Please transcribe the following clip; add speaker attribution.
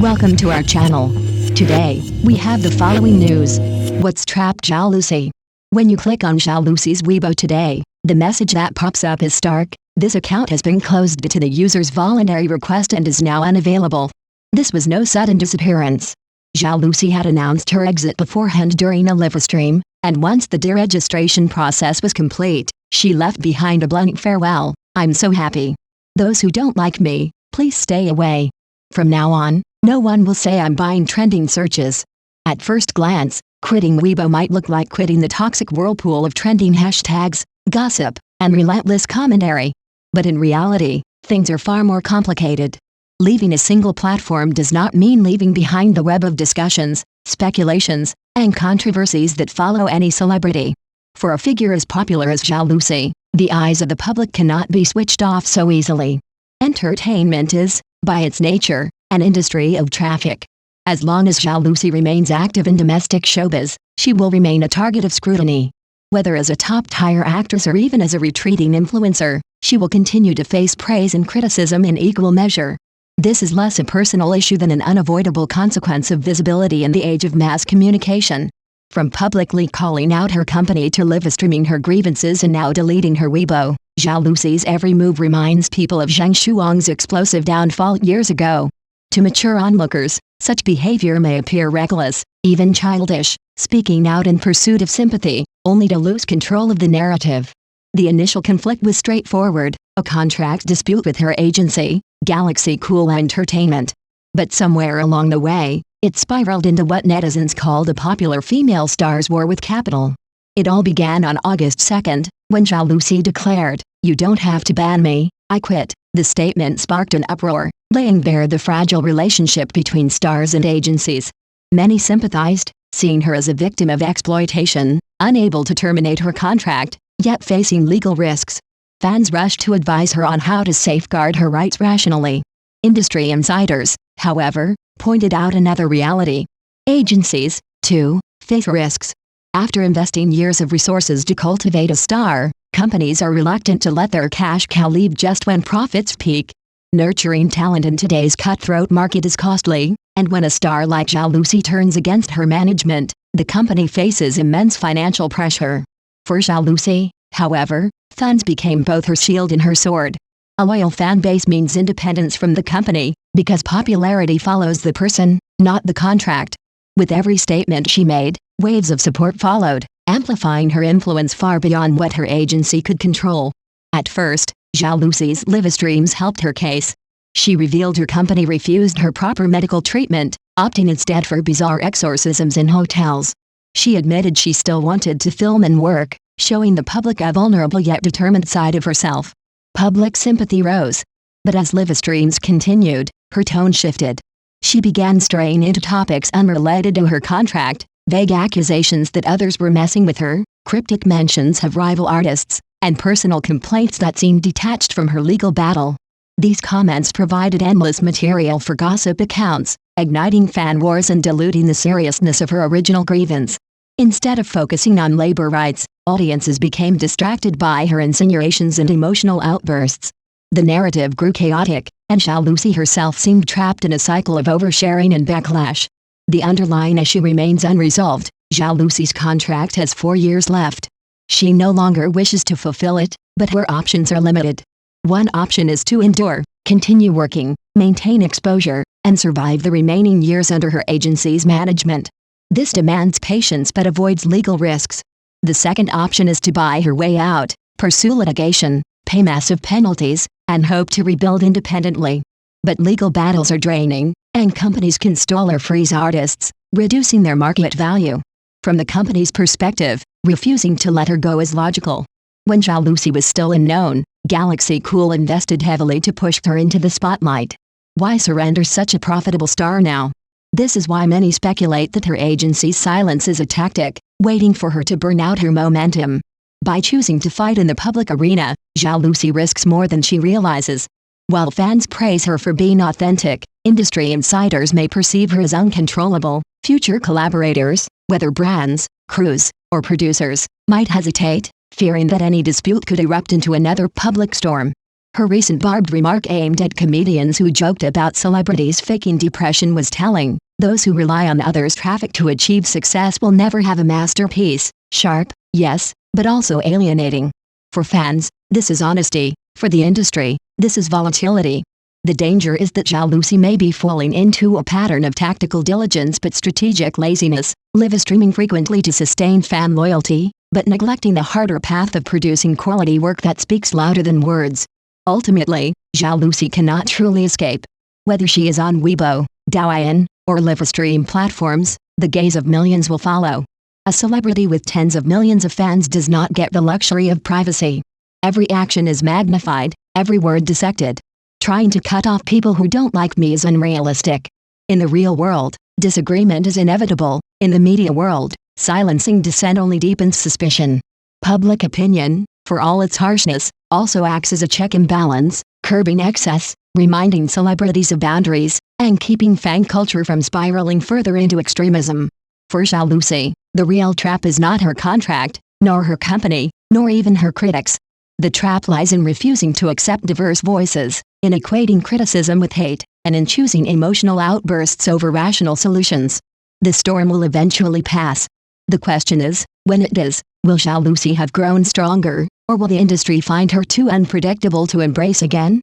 Speaker 1: Welcome to our channel. Today, we have the following news. What's trapped Zhao Lusi? When you click on Zhao Lusi's Weibo today, the message that pops up is stark. This account has been closed to the user's voluntary request and is now unavailable. This was no sudden disappearance. Zhao Lusi had announced her exit beforehand during a live stream, and once the deregistration process was complete, she left behind a blunt farewell. "I'm so happy. Those who don't like me, please stay away. From now on, no one will say I'm buying trending searches." At first glance, quitting Weibo might look like quitting the toxic whirlpool of trending hashtags, gossip, and relentless commentary. But in reality, things are far more complicated. Leaving a single platform does not mean leaving behind the web of discussions, speculations, and controversies that follow any celebrity. For a figure as popular as Zhao Lusi, the eyes of the public cannot be switched off so easily. Entertainment is, by its nature, an industry of traffic. As long as Zhao Lusi remains active in domestic showbiz, she will remain a target of scrutiny. Whether as a top-tier actress or even as a retreating influencer, she will continue to face praise and criticism in equal measure. This is less a personal issue than an unavoidable consequence of visibility in the age of mass communication. From publicly calling out her company to live-streaming her grievances and now deleting her Weibo, Zhao Lusi's every move reminds people of Zhang Shuang's explosive downfall years ago. To mature onlookers, such behavior may appear reckless, even childish, speaking out in pursuit of sympathy, only to lose control of the narrative. The initial conflict was straightforward, a contract dispute with her agency, Galaxy Cool Entertainment. But somewhere along the way, it spiraled into what netizens called a popular female star's war with capital. It all began on August 2nd, when Zhao Lusi declared, "You don't have to ban me, I quit." The statement sparked an uproar, laying bare the fragile relationship between stars and agencies. Many sympathized, seeing her as a victim of exploitation, unable to terminate her contract, yet facing legal risks. Fans rushed to advise her on how to safeguard her rights rationally. Industry insiders, however, pointed out another reality. Agencies, too, face risks. After investing years of resources to cultivate a star, companies are reluctant to let their cash cow leave just when profits peak. Nurturing talent in today's cutthroat market is costly, and when a star like Zhao Lusi turns against her management, the company faces immense financial pressure. For Zhao Lusi, however, fans became both her shield and her sword. A loyal fan base means independence from the company, because popularity follows the person, not the contract. With every statement she made, waves of support followed, amplifying her influence far beyond what her agency could control. At first, Zhao Lusi's live streams helped her case. She revealed her company refused her proper medical treatment, opting instead for bizarre exorcisms in hotels. She admitted she still wanted to film and work, showing the public a vulnerable yet determined side of herself. Public sympathy rose. But as live streams continued, her tone shifted. She began straying into topics unrelated to her contract, vague accusations that others were messing with her, cryptic mentions of rival artists, and personal complaints that seemed detached from her legal battle. These comments provided endless material for gossip accounts, igniting fan wars and diluting the seriousness of her original grievance. Instead of focusing on labor rights, audiences became distracted by her insinuations and emotional outbursts. The narrative grew chaotic, and Zhao Lusi herself seemed trapped in a cycle of oversharing and backlash. The underlying issue remains unresolved. Zhao Lusi's contract has 4 years left. She no longer wishes to fulfill it, but her options are limited. One option is to endure, continue working, maintain exposure, and survive the remaining years under her agency's management. This demands patience but avoids legal risks. The second option is to buy her way out, pursue litigation, pay massive penalties, and hope to rebuild independently. But legal battles are draining, and companies can stall or freeze artists, reducing their market value. From the company's perspective, refusing to let her go is logical. When Zhao Lusi was still unknown, Galaxy Cool invested heavily to push her into the spotlight. Why surrender such a profitable star now? This is why many speculate that her agency's silence is a tactic, waiting for her to burn out her momentum. By choosing to fight in the public arena, Zhao Lusi risks more than she realizes. While fans praise her for being authentic, industry insiders may perceive her as uncontrollable. Future collaborators, whether brands, crews, or producers, might hesitate, fearing that any dispute could erupt into another public storm. Her recent barbed remark aimed at comedians who joked about celebrities faking depression was telling. Those who rely on others' traffic to achieve success will never have a masterpiece. Sharp, yes, but also alienating. For fans, this is honesty. For the industry, this is volatility. The danger is that Zhao Lusi may be falling into a pattern of tactical diligence but strategic laziness, live streaming frequently to sustain fan loyalty, but neglecting the harder path of producing quality work that speaks louder than words. Ultimately, Zhao Lusi cannot truly escape. Whether she is on Weibo, Douyin, or live stream platforms, the gaze of millions will follow. A celebrity with tens of millions of fans does not get the luxury of privacy. Every action is magnified, every word dissected. Trying to cut off people who don't like me is unrealistic. In the real world, disagreement is inevitable. In the media world, silencing dissent only deepens suspicion. Public opinion, for all its harshness, also acts as a check and balance, curbing excess, reminding celebrities of boundaries, and keeping fan culture from spiraling further into extremism. For Zhao Lusi, the real trap is not her contract, nor her company, nor even her critics. The trap lies in refusing to accept diverse voices, in equating criticism with hate, and in choosing emotional outbursts over rational solutions. The storm will eventually pass. The question is, when it does, will Xiaoluci have grown stronger, or will the industry find her too unpredictable to embrace again?